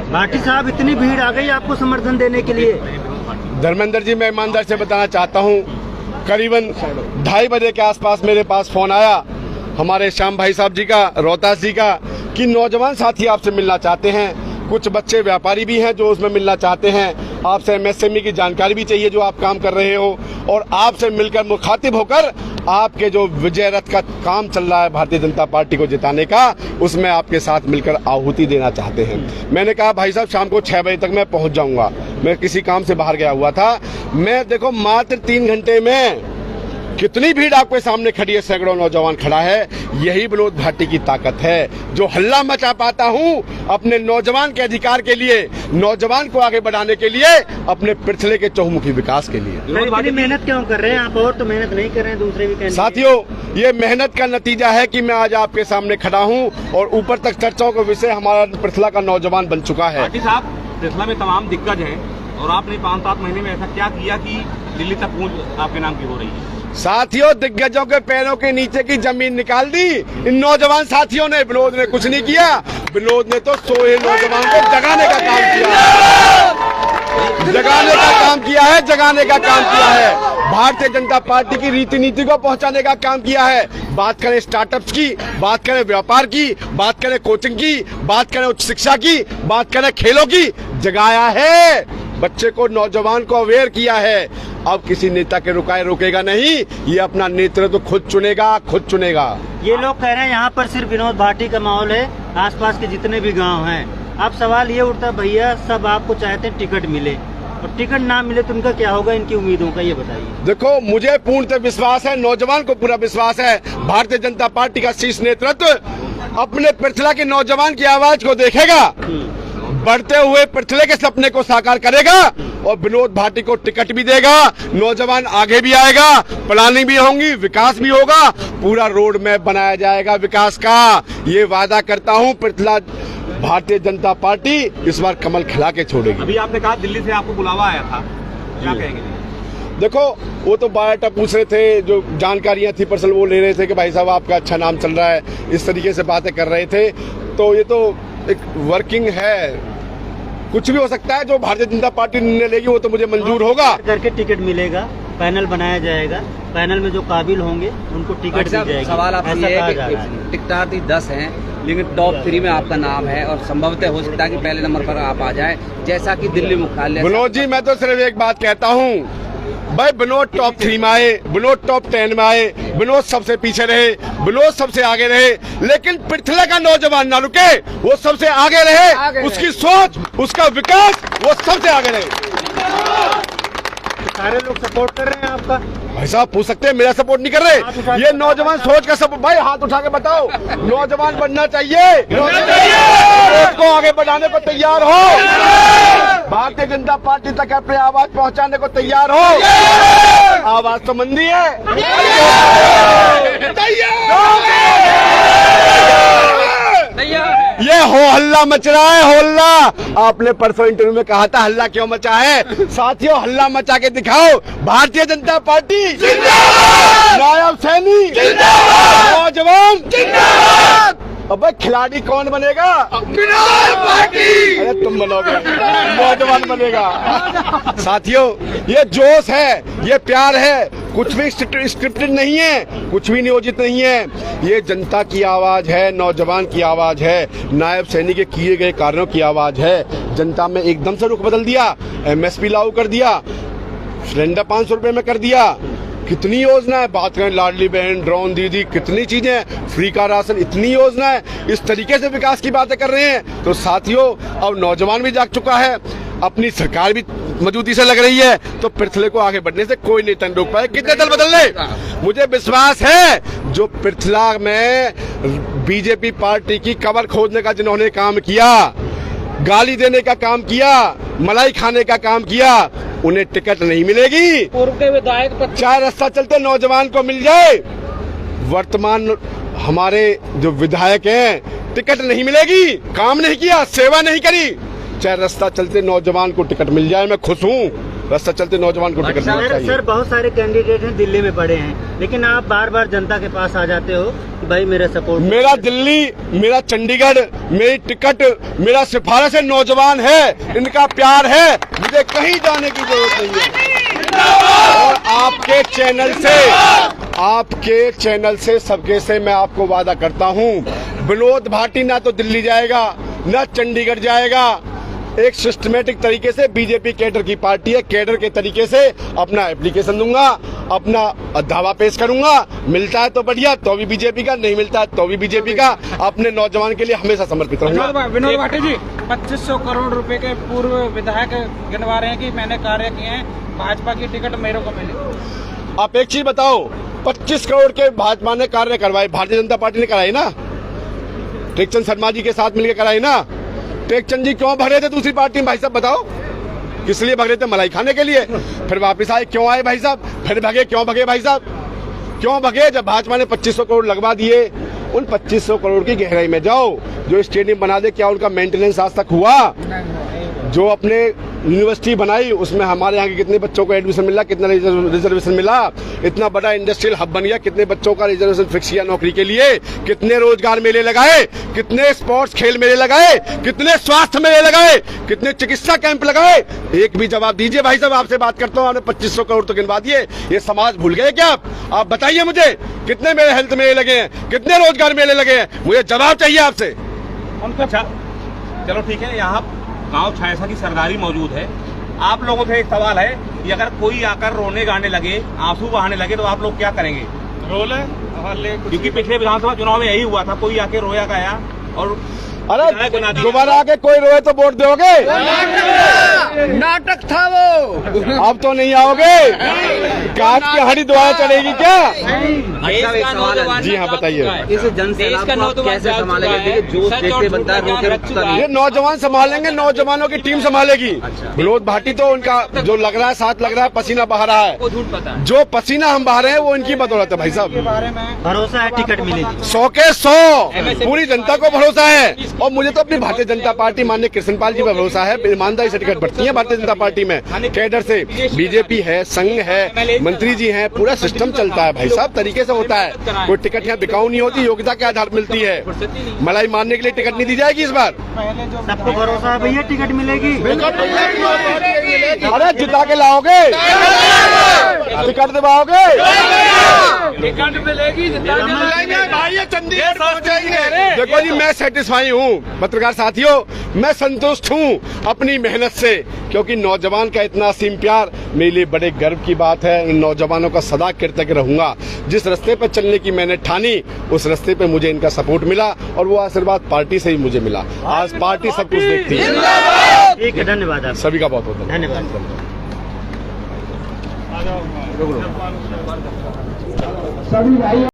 भाटी साहब, इतनी भीड़ आ गई आपको समर्थन देने के लिए? धर्मेंद्र जी, मैं ईमानदार से बताना चाहता हूँ, करीबन 2:30 बजे के आसपास मेरे पास फोन आया हमारे श्याम भाई साहब जी का, रोहतास जी का, कि नौजवान साथी आपसे मिलना चाहते हैं। कुछ बच्चे व्यापारी भी हैं जो उसमें मिलना चाहते हैं। आपसे एमएसएमई की जानकारी भी चाहिए जो आप काम कर रहे हो, और आपसे मिलकर मुखातिब होकर आपके जो विजय रथ का काम चल रहा है भारतीय जनता पार्टी को जिताने का, उसमें आपके साथ मिलकर आहुति देना चाहते हैं। मैंने कहा भाई साहब, शाम को 6 बजे तक मैं पहुंच जाऊंगा। मैं किसी काम से बाहर गया हुआ था। मैं देखो मात्र 3 घंटे में कितनी भीड़ आपके सामने खड़ी है, सैकड़ों नौजवान खड़ा है। यही विनोद भाटी की ताकत है, जो हल्ला मचा पाता हूँ अपने नौजवान के अधिकार के लिए, नौजवान को आगे बढ़ाने के लिए, अपने पिछले के चहुमुखी विकास के लिए। इतनी मेहनत क्यों कर रहे हैं आप? और तो मेहनत नहीं कर रहे हैं दूसरे भी। साथियों, ये मेहनत का नतीजा है कि मैं आज आपके सामने खड़ा हूँ और ऊपर तक चर्चाओं का विषय हमारा पृथला का नौजवान बन चुका है। भाटी साहब, पृथला में तमाम दिग्गज है और आपने 5-7 महीने में ऐसा क्या किया कि दिल्ली तक पहुंच आपके नाम की हो रही है? साथियों, दिग्गजों के पैरों के नीचे की जमीन निकाल दी इन नौजवान साथियों ने। विनोद ने कुछ नहीं किया, विनोद ने तो सोए नौजवान को जगाने का काम किया है, जगाने का काम किया है, जगाने का काम किया है। भारतीय जनता पार्टी की रीति नीति को पहुंचाने का काम किया है। बात करें स्टार्टअप्स की, बात करें व्यापार की, बात करें कोचिंग की, बात करें उच्च शिक्षा की, बात करें खेलों की, जगाया है। बच्चे को, नौजवान को अवेयर किया है। अब किसी नेता के रुकाए रोकेगा नहीं, ये अपना नेतृत्व खुद चुनेगा, खुद चुनेगा। ये लोग कह रहे हैं यहाँ पर सिर्फ विनोद भाटी का माहौल है, आसपास के जितने भी गांव हैं। अब सवाल ये उठता, भैया सब आपको चाहते हैं टिकट मिले, और टिकट ना मिले तो उनका क्या होगा, इनकी उम्मीदों का ये बताइए। देखो, मुझे पूर्णतः विश्वास है, नौजवान को पूरा विश्वास है, भारतीय जनता पार्टी का शीर्ष नेतृत्व अपने पृथला के नौजवान की आवाज को देखेगा, बढ़ते हुए पृथ्वी के सपने को साकार करेगा और विनोद भाटी को टिकट भी देगा। नौजवान आगे भी आएगा, प्लानिंग भी होंगी, विकास भी होगा, पूरा रोड मैप बनाया जाएगा विकास का। ये वादा करता हूँ, पृथला भारतीय जनता पार्टी इस बार कमल खिला के छोड़ेगी। अभी आपने कहा दिल्ली से आपको बुलावा आया था, क्या कहेंगे? देखो, वो तो बायोडाटा पूछ रहे थे, जो जानकारियां थी पर्सनल वो ले रहे थे कि भाई साहब आपका अच्छा नाम चल रहा है, इस तरीके से बातें कर रहे थे। तो ये तो एक वर्किंग है, कुछ भी हो सकता है। जो भारतीय जनता पार्टी निर्णय लेगी वो तो मुझे मंजूर होगा। करके टिकट मिलेगा, पैनल बनाया जाएगा, पैनल में जो काबिल होंगे उनको टिकट दी जाएगी। सवाल आपसे ये है कि टिकटार्थी 10 हैं, लेकिन टॉप 3 में आपका नाम है और संभवतः हो सकता है कि पहले नंबर पर आप आ जाए, जैसा कि दिल्ली मुख्यालय। विनोद जी, मैं तो सिर्फ एक बात कहता हूँ भाई, विनोद टॉप 3 में आए, विनोद टॉप 10 में आए, विनोद सबसे पीछे रहे, विनोद सबसे आगे रहे, लेकिन पृथ्वी का नौजवान ना रुके, वो सबसे आगे रहे, उसकी सोच, उसका विकास, वो सबसे आगे रहे। सारे लोग सपोर्ट कर रहे हैं आपका? भाई साहब पूछ सकते हैं, मेरा सपोर्ट नहीं कर रहे। ये नौजवान सोच का सब, भाई हाथ उठा के बताओ, नौजवान बनना चाहिए, सोच को आगे बढ़ाने को तैयार हो, भारतीय जनता पार्टी तक अपनी आवाज पहुंचाने को तैयार हो। आवाज तो मंदी है, ये हो हल्ला मच रहा है, हो हल्ला। आपने परसों इंटरव्यू में कहा था हल्ला क्यों मचा है? साथियों, हल्ला मचा के दिखाओ। भारतीय जनता पार्टी नायब सैनी, नौजवान, अबे खिलाड़ी कौन बनेगा? विनोद भाटी। अरे तुम बनोगे, नौजवान बनेगा। साथियों, ये जोश है, ये प्यार है, कुछ भी स्क्रिप्टेड नहीं है, कुछ भी नियोजित नहीं है। ये जनता की आवाज है, नौजवान की आवाज है, नायब सैनी के किए गए कार्यों की आवाज है। जनता में एकदम से रुख बदल दिया, एमएसपी लागू कर दिया, सिलेंडर 500 रुपए में कर दिया, कितनी योजना है। बात करें लाडली बहन, ड्रोन दीदी, कितनी चीजें, फ्री का राशन, इतनी योजना है। इस तरीके से विकास की बातें कर रहे हैं तो साथियों, अब नौजवान भी जाग चुका है, अपनी सरकार भी मजबूती से लग रही है, तो पृथ्वी को आगे बढ़ने से कोई नहीं तन रोक पाए। कितने दल बदल रहे, मुझे विश्वास है जो पृथ्वी में बीजेपी पार्टी की कबर खोदने का जिन्होंने काम किया, गाली देने का काम किया, मलाई खाने का काम किया, उन्हें टिकट नहीं मिलेगी। पूर्व के विधायक, चाहे रास्ता चलते नौजवान को मिल जाए। वर्तमान हमारे जो विधायक हैं, टिकट नहीं मिलेगी, काम नहीं किया, सेवा नहीं करी, चाहे रास्ता चलते नौजवान को टिकट मिल जाए। मैं खुश हूँ रास्ता चलते नौजवान को टिकट मिलना चाहिए। सर बहुत सारे कैंडिडेट हैं दिल्ली में पड़े हैं, लेकिन आप बार बार जनता के पास आ जाते हो कि भाई मेरा सपोर्ट। मेरा दिल्ली, मेरा चंडीगढ़, मेरी टिकट, मेरा सिफारिश है, नौजवान है, इनका प्यार है, मुझे कहीं जाने की जरूरत नहीं है। और आपके चैनल से सबके से मैं आपको वादा करता हूं, विनोद भाटी ना तो दिल्ली जाएगा ना चंडीगढ़ जाएगा। एक सिस्टमेटिक तरीके से बीजेपी कैडर की पार्टी है, कैडर के तरीके से अपना एप्लीकेशन दूंगा, अपना दावा पेश करूंगा। मिलता है तो बढ़िया, तो भी बीजेपी का, नहीं मिलता है तो भी बीजेपी का। अपने नौजवान के लिए हमेशा समर्पित रहूंगा। विनोद भाटी जी 2500 करोड़ रुपए के पूर्व विधायक गिनवा रहे हैं कि मैंने कार्य किए हैं, भाजपा की टिकट मेरे को मिली। आप एक चीज बताओ, 25 करोड़ के भाजपा ने कार्य करवाए, भारतीय जनता पार्टी ने कराई ना? टेकचंद शर्मा जी के साथ मिलकर कराई ना? टेकचंद जी क्यों भरे थे दूसरी पार्टी में भाई साहब, बताओ किस लिए भगे थे? मलाई खाने के लिए। फिर वापस आए, क्यों आए भाई साहब? फिर भगे, क्यों भगे भाई साहब? क्यों भगे? जब भाजपा ने 2500 करोड़ लगवा दिए, उन 2500 करोड़ की गहराई में जाओ। जो स्टेडियम बना दे, क्या उनका मेंटेनेंस आज तक हुआ? जो अपने यूनिवर्सिटी बनाई, उसमें हमारे यहाँ के कितने बच्चों को एडमिशन मिला, कितना रिजर्वेशन मिला? इतना बड़ा इंडस्ट्रियल हब बन गया, कितने बच्चों का रिजर्वेशन फिक्स किया नौकरी के लिए? कितने रोजगार मेले लगाए? कितने स्पोर्ट्स खेल मेले लगाए? कितने स्वास्थ्य मेले लगाए? कितने चिकित्सा कैंप लगाए? एक भी जवाब दीजिए भाई साहब, आपसे बात करता हूँ। आपने 2500 करोड़ तो गिनवा दिए, ये समाज भूल गए क्या आप बताइए मुझे, कितने मेरे हेल्थ मेले लगे हैं, कितने रोजगार मेले लगे हैं? मुझे जवाब चाहिए आपसे। अच्छा चलो ठीक है, यहाँ गांव छायसा की सरदारी मौजूद है। आप लोगों से एक सवाल है कि अगर कोई आकर रोने गाने लगे, आंसू बहाने लगे, तो आप लोग क्या करेंगे? रोले, क्योंकि पिछले विधानसभा चुनाव में यही हुआ था, कोई आके रोया गाया और अरे दोबारा आके कोई रोए तो वोट दोगे? नाटक था वो। अब तो नहीं आओगे? काट की हरी दुआएं चढ़ेगी क्या? जी हाँ बताइए। इस जनसैलाब को आप कैसे संभालेंगे? देखिए जोश देखते बनता है, रोके रुकता नहीं। ये नौजवान संभालेंगे, नौजवानों की टीम संभालेगी। विनोद भाटी तो उनका जो लग रहा है, साथ लग रहा है, पसीना बहा रहा है। जो पसीना हम बहा रहे हैं वो इनकी बदौलत है भाई साहब। भरोसा है टिकट मिलेगी, 100 के 100 पूरी जनता को भरोसा है। और मुझे तो अपनी भारतीय जनता पार्टी माननीय कृष्णपाल जी पर भरोसा है। ईमानदारी से टिकट बढ़ती है भारतीय जनता पार्टी में, कैडर से। बीजेपी है, संघ है, मंत्री जी हैं, पूरा सिस्टम चलता है भाई साहब, तरीके से होता है। कोई टिकट यहाँ बिकाऊ नहीं होती, योग्यता के आधार मिलती है। मलाई मारने के लिए टिकट नहीं दी जाएगी इस बार। सबको भरोसा है भैया टिकट मिलेगी। अरे जिता के लाओगे, टिकट दिवाओगे, टिकट मिलेगी, देखो जी मैं सेटिस्फाई हूँ पत्रकार साथियों, मैं संतुष्ट हूँ अपनी मेहनत से, क्योंकि नौजवान का इतना असीम प्यार मेरे लिए बड़े गर्व की बात है। इन नौजवानों का सदा कृतज्ञ रहूंगा। जिस रास्ते पर चलने की मैंने ठानी, उस रास्ते पे मुझे इनका सपोर्ट मिला और वो आशीर्वाद पार्टी से ही मुझे मिला। आज पार्टी सब कुछ देखती है। ठीक है, धन्यवाद आप सभी का बहुत बहुत धन्यवाद। धन्यवाद।